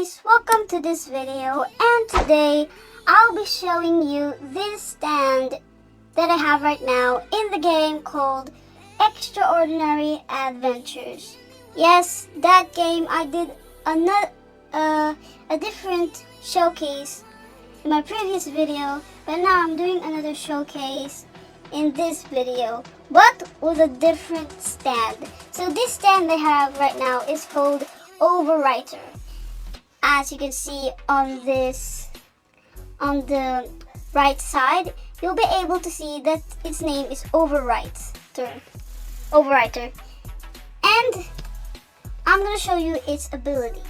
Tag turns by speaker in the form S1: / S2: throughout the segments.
S1: guys, welcome to this video, and today I'll be showing you this stand that I have right now in the game called Extraordinary Adventures. Yes, that game I did a different showcase in my previous video, but now I'm doing another showcase in this video, but with a different stand. So this stand I have right now is called Overwriter. As you can see on the right side, you'll be able to see that its name is Overwriter. And I'm gonna show you its ability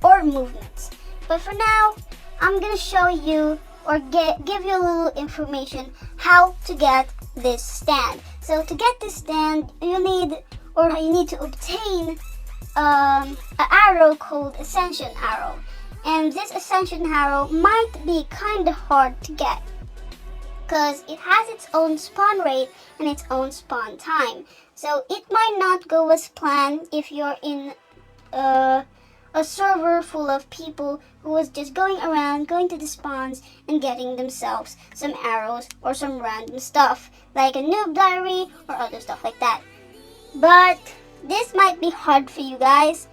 S1: or movements. But for now, I'm gonna show you or give you a little information how to get this stand. So to get this stand, you need to obtain an arrow called Ascension Arrow. And this Ascension Arrow might be kind of hard to get because it has its own spawn rate and its own spawn time. So it might not go as planned if you're in a server full of people who was just going around, going to the spawns and getting themselves some arrows or some random stuff like a noob diary or other stuff like that. But this might be hard for you guys,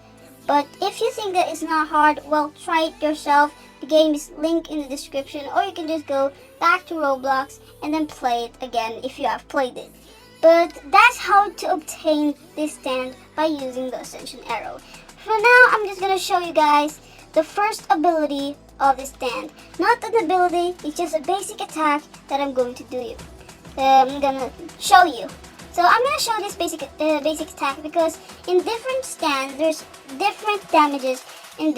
S1: but if you think that it's not hard, well, try it yourself. The game is linked in the description, or you can just go back to Roblox and then play it again if you have played it. But that's how to obtain this stand by using the Ascension Arrow. For now, I'm just gonna show you guys the first ability of this stand. Not an ability, it's just a basic attack that I'm going to I'm gonna show you. So I'm gonna show this basic attack because in different stands there's different damages in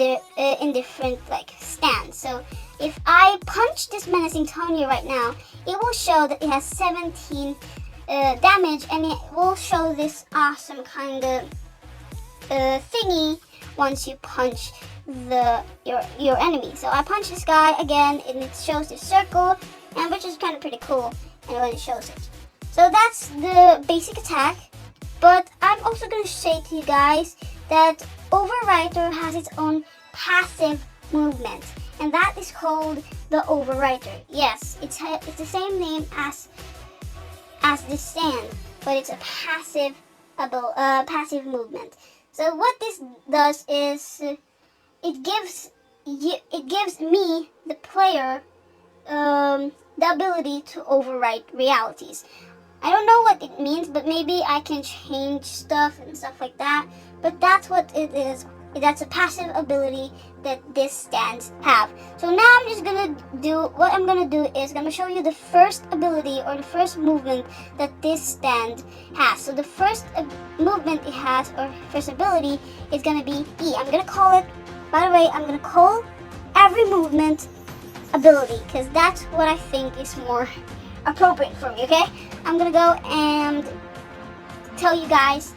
S1: different stands. So if I punch this menacing Tony right now, it will show that it has 17 damage, and it will show this awesome kind of thingy once you punch your enemy. So I punch this guy again, and it shows this circle, and which is kind of pretty cool, and when it shows it. So that's the basic attack, but I'm also going to say to you guys that Overwriter has its own passive movement, and that is called the Overwriter. Yes, it's the same name as this stand, but it's a passive movement. So what this does is it gives me, the player, the ability to overwrite realities. I don't know what it means, but maybe I can change stuff and stuff like that. But that's what it is. That's a passive ability that this stands have. So now what I'm gonna do is gonna show you the first ability or the first movement that this stand has. So the first movement it has, or first ability, is gonna be E. I'm gonna call it, by the way, I'm gonna call every movement ability because that's what I think is more appropriate for me, okay? I'm gonna go and tell you guys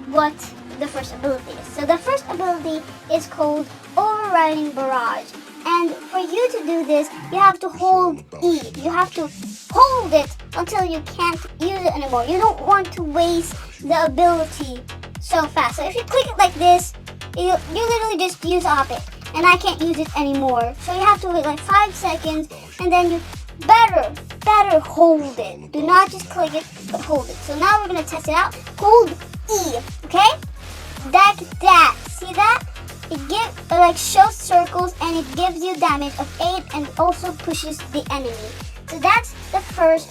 S1: what the first ability is. So the first ability is called Writing Barrage. And for you to do this, you have to hold E. You have to hold it until you can't use it anymore. You don't want to waste the ability so fast. So if you click it like this, you literally just use up it, and I can't use it anymore. So you have to wait like 5 seconds, and then you better hold it. Do not just click it, but hold it. So now we're gonna test it out. Hold E, okay? Like that. See that? It shows circles, and it gives you damage of 8 and also pushes the enemy. So that's the first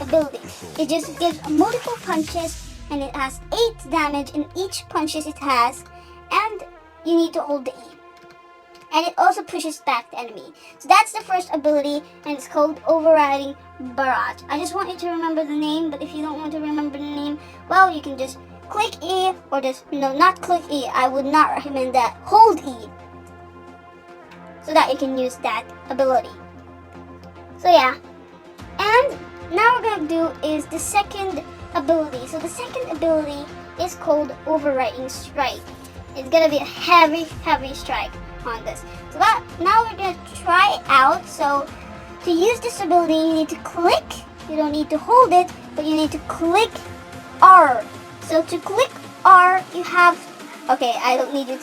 S1: ability. It just gives multiple punches, and it has 8 damage in each punches it has, and you need to hold the E. And it also pushes back the enemy. So that's the first ability, and it's called Overriding Barrage. I just want you to remember the name, but if you don't want to remember the name, well, you can just click E, or not click E. I would not recommend that. Hold E, so that you can use that ability. So yeah. And now we're gonna do is the second ability. So the second ability is called Overwriting Strike. It's gonna be a heavy strike on this. So now we're gonna try it out. So to use this ability, you need to click. You don't need to hold it, but you need to click R. So to click R, you have Okay, I don't need to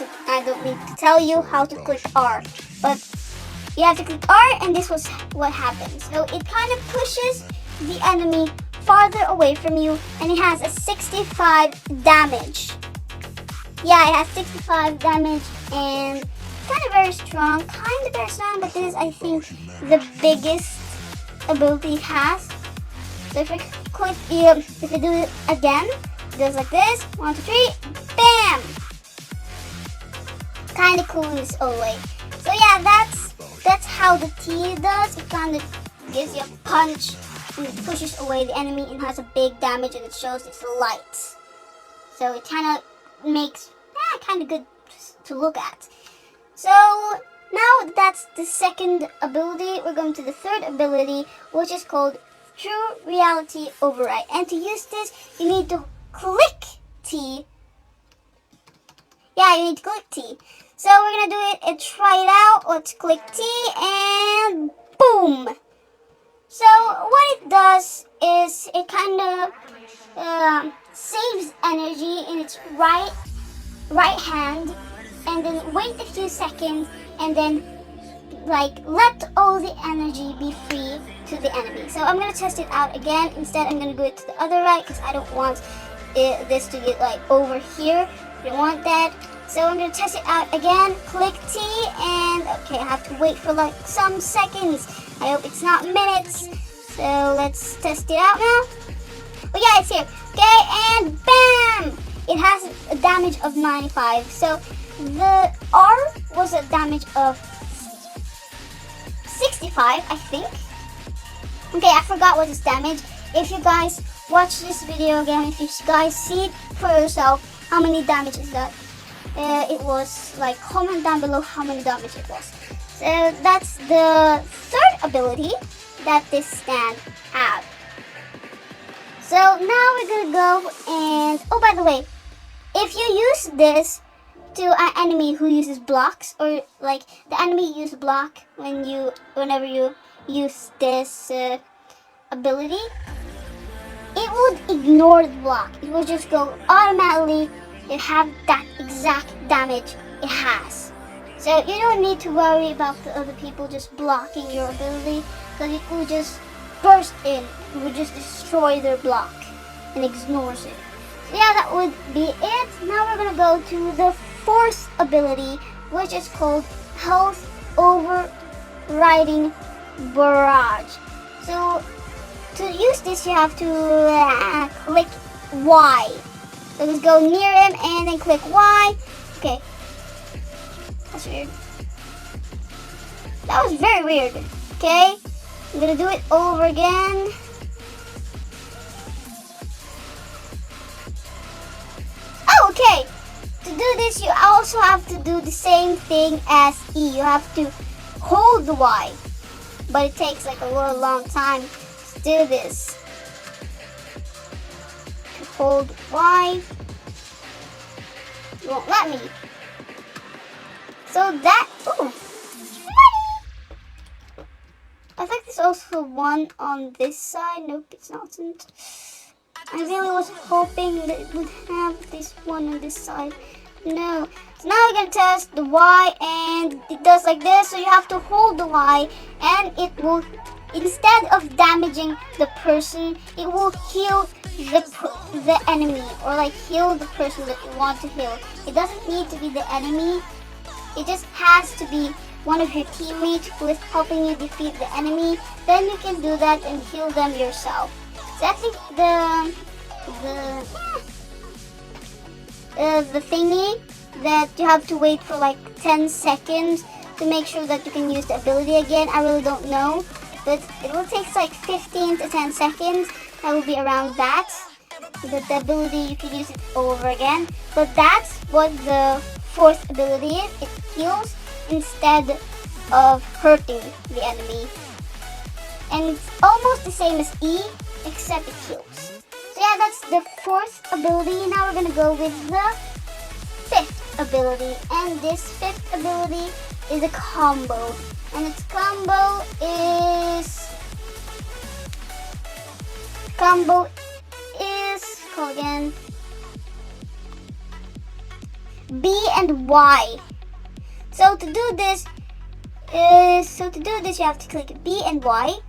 S1: tell you how to click R, but you have to click R, and this was what happens. So it kind of pushes the enemy farther away from you, and it has a 65 damage. Yeah, it has 65 damage, and kind of very strong, but this is, I think, the biggest ability it has. So if you do it again, it goes like this, 1, 2, 3, bam! Kind of cool in its own way. So yeah, that's how the T does. It kind of gives you a punch, and it pushes away the enemy, and has a big damage, and it shows its light. So it kind of makes kind of good to look at. So now that's the second ability. We're going to the third ability, which is called True Reality Override. And to use this, you need to click T. Yeah, you need to click T. So we're gonna do it and try it out. Let's click T and boom. So what it does is it kind of saves energy in its right hand, and then wait a few seconds, and then like let all the energy be free to the enemy. So I'm gonna test it out again. Instead, I'm gonna go to the other right because I don't want this to get like over here. I don't want that. So I'm gonna test it out again. Click T, and okay, I have to wait for like some seconds. I hope it's not minutes. So let's test it out now. Oh yeah, it's here. Okay, and bam! It has a damage of 95. So the R was a damage of 65, I think. Okay, I forgot what is damage. If you guys watch this video again, if you guys see it for yourself, how many damage is that? It was like, comment down below how many damage it was. So that's the third ability that this stand has. So now we're gonna go and, oh, by the way, if you use this to an enemy who uses blocks, or like the enemy use block whenever you use this ability, it would ignore the block. It will just go automatically and have that exact damage it has. So you don't need to worry about the other people just blocking your ability, because it will just burst in. It will just destroy their block and ignores it. So yeah, that would be it. Now we're gonna go to the fourth ability, which is called Health Writing Barrage. So to use this, you have to click Y. So just go near him and then click Y. Okay. That's weird. That was very weird. Okay. I'm gonna do it over again. Oh, okay. To do this, you also have to do the same thing as E. You have to hold the Y. But it takes like a little long time to do this. To hold Y. It won't let me. So that, ooh, money! I think there's also one on this side. Nope, it's not. I really was hoping that it would have this one on this side. No. So now we're going to test the Y, and it does like this. So you have to hold the Y, and it will, instead of damaging the person, it will heal the enemy, or like heal the person that you want to heal. It doesn't need to be the enemy. It just has to be one of your teammates who is helping you defeat the enemy. Then you can do that and heal them yourself. So I think the thingy that you have to wait for like 10 seconds to make sure that you can use the ability again, I really don't know, but it will take like 15 to 10 seconds. That will be around that. The ability, you can use it over again. But that's what the fourth ability is. It heals instead of hurting the enemy. And it's almost the same as E, except it heals. So yeah, that's the fourth ability. Now we're gonna go with the fifth ability. And this fifth ability is a combo. And its combo is called again. B and Y. So to do this, you have to click B and Y,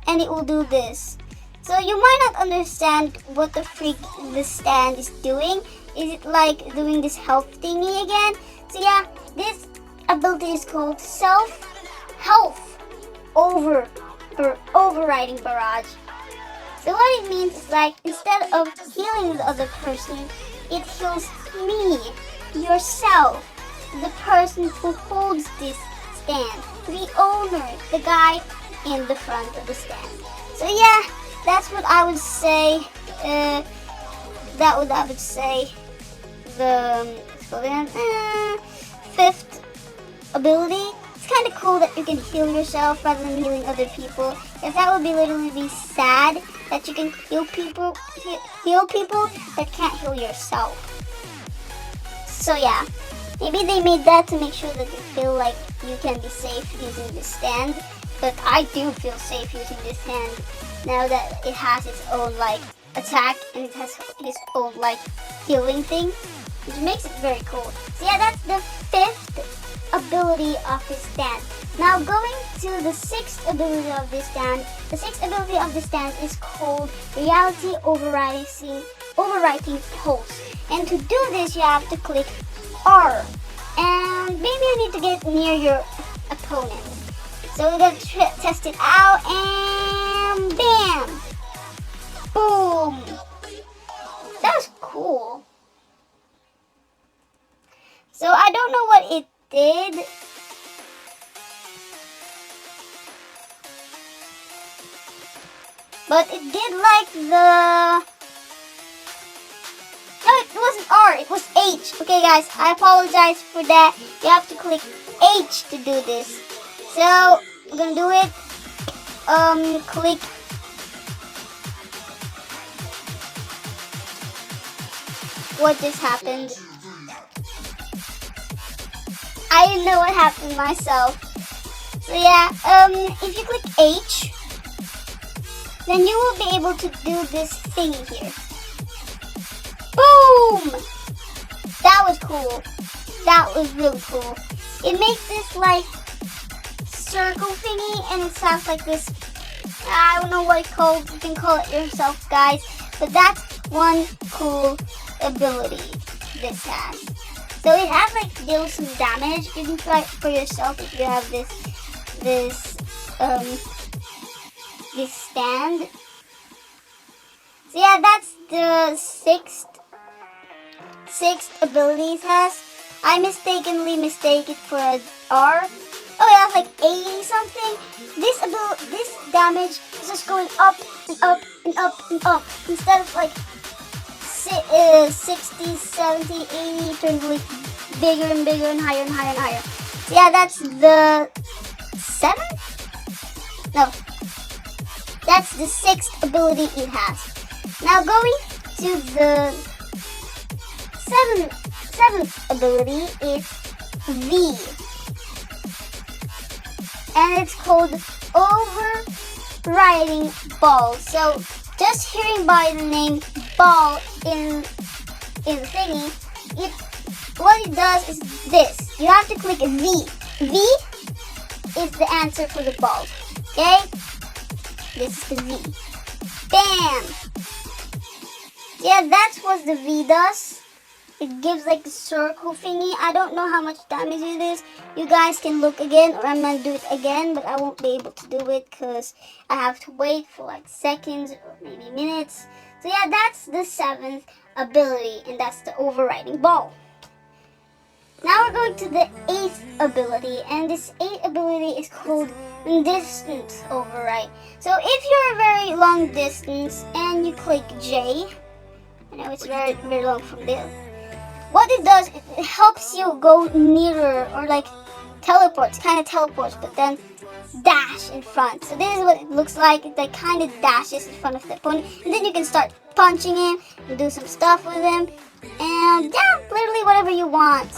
S1: and it will do this. So you might not understand what the freak the stand is doing. Is it like doing this health thingy again? So yeah, this ability is called self-health overriding barrage. So what it means is like instead of healing the other person, it heals me, yourself, the person who holds this stand, the owner, the guy in the front of the stand. So yeah, that's what I would say. I would say the fifth ability. It's kind of cool that you can heal yourself rather than healing other people. Because that would be literally be sad that you can heal people that can't heal yourself. So yeah, maybe they made that to make sure that you feel like you can be safe using this stand. But I do feel safe using this stand now that it has its own like attack and it has its own like healing thing, which makes it very cool. So yeah, that's the fifth ability of this stand. Now going to the sixth ability of this stand. The sixth ability of this stand is called Reality Overwriting Pulse. And to do this, you have to click R. And maybe you need to get near your opponent. So we're gonna test it out, and bam! Boom! That was cool. So I don't know what it did. But it did like the... No, it wasn't R, it was H. Okay guys, I apologize for that. You have to click H to do this. So, we're gonna do it. Click. What just happened? I didn't know what happened myself. So yeah, if you click H, then you will be able to do this thing here. Boom! That was cool. That was really cool. It makes this like circle thingy, and it sounds like this. I don't know what it's called. You can call it yourself, guys. But that's one cool ability this has. So it has like deals some damage. You can try it for yourself if you have this stand. So yeah, that's the sixth ability it has. I mistakenly mistake it for an R. Oh yeah, it's like 80 something. This damage is just going up and up and up and up. Instead of like 60, 70, 80, turns like bigger and bigger and higher and higher and higher. So yeah, that's the 7th? No. That's the 6th ability it has. Now going to the 7th ability is V. And it's called Overwriting Ball. So just hearing by the name ball in the thingy, what it does is this. You have to click V. V is the answer for the ball. Okay? This is the V. Bam! Yeah, that's what the V does. It gives like a circle thingy. I don't know how much damage it is. You guys can look again, or I'm gonna do it again, but I won't be able to do it because I have to wait for like seconds or maybe minutes. So yeah, that's the 7th ability, and that's the overriding ball. Now we're going to the 8th ability, and this 8th ability is called Distance Override. So if you're a very long distance and you click J, I know it's very, very long from there. What it does, it helps you go nearer, or like teleports, kind of teleports, but then dash in front. So this is what it looks like. It like kind of dashes in front of the opponent, and then you can start punching him and do some stuff with him, and yeah, literally whatever you want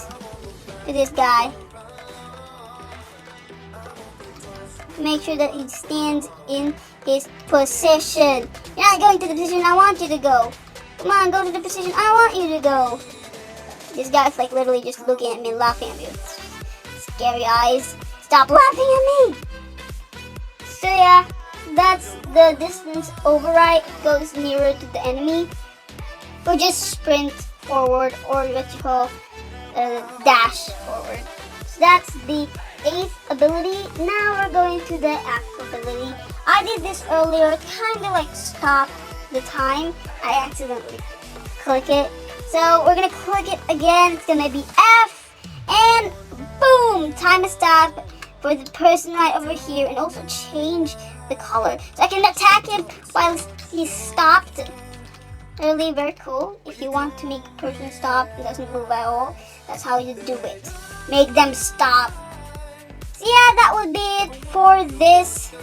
S1: to this guy. Make sure that he stands in his position. You're not going to the position I want you to go. Come on, go to the position I want you to go. This guy's like literally just looking at me and laughing at me with scary eyes. Stop laughing at me! So yeah, that's the distance override. It goes nearer to the enemy. Or just sprint forward, or what you call dash forward. So that's the 8th ability. Now we're going to the actual ability. I did this earlier, kind of like stop the time. I accidentally click it. So we're gonna click it again. It's gonna be F, and boom, time is stopped for the person right over here, and also change the color. So I can attack him while he's stopped. Really very cool. If you want to make a person stop and doesn't move at all, that's how you do it. Make them stop. So yeah, that would be it for this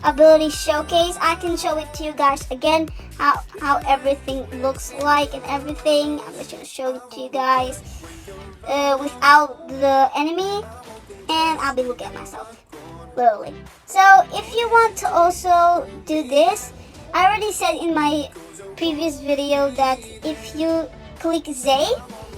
S1: ability showcase. I can show it to you guys again how everything looks like and everything. I'm just gonna show it to you guys without the enemy, and I'll be looking at myself literally. So if you want to also do this, I already said in my previous video that if you click Z,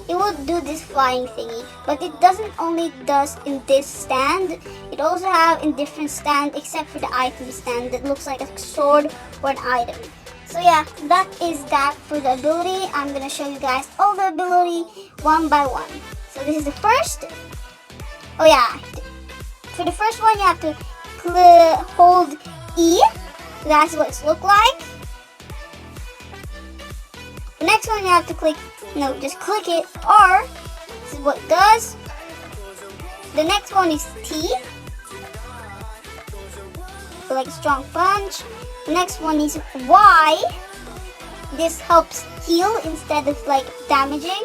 S1: it will do this flying thingy. But it doesn't only does in this stand, it also have in different stand except for the item stand that looks like a sword or an item. So yeah, that is that for the ability. I'm gonna show you guys all the ability one by one. So this is the first. Oh yeah, for the first one you have to hold E. That's what it looks like. The next one you have to just click it, R. This is what it does. The next one is T. So like a strong punch. The next one is Y. This helps heal instead of like damaging.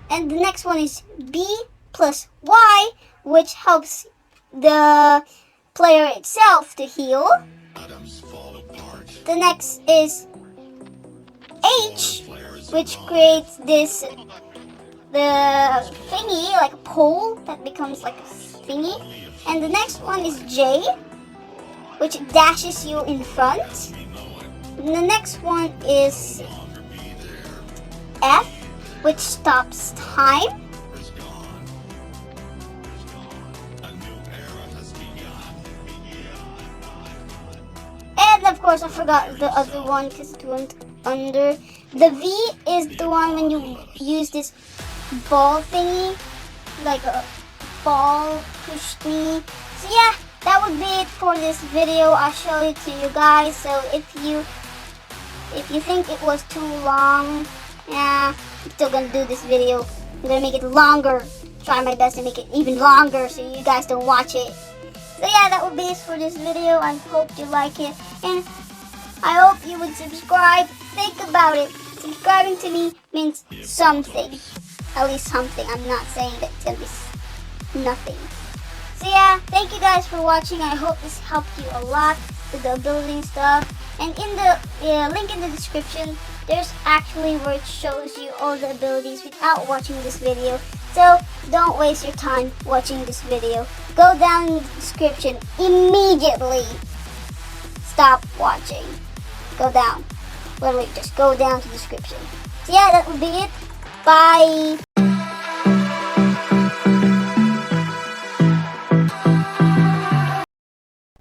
S1: And the next one is B plus Y, which helps the player itself to heal. The next is H, which creates the thingy, like a pole that becomes like a thingy. And the next one is J, which dashes you in front. And the next one is F, which stops time. And of course I forgot the other one because it went under. The V is the one when you use this ball thingy, like a ball push thingy. So yeah, that would be it for this video. I'll show it to you guys. So if you think it was too long, yeah, I'm still gonna do this video. I'm gonna make it longer. Try my best to make it even longer so you guys don't watch it. So yeah, that would be it for this video. I hope you like it, and I hope you would subscribe. Think about it. Subscribing to me means something. At least something. I'm not saying that it's gonna be nothing. So yeah, thank you guys for watching. I hope this helped you a lot with the building stuff. And in the link in the description, there's actually where it shows you all the abilities without watching this video. So don't waste your time watching this video. Go down in the description immediately. Stop watching. Go down. Literally just go down to the description. So yeah, that would be it. Bye.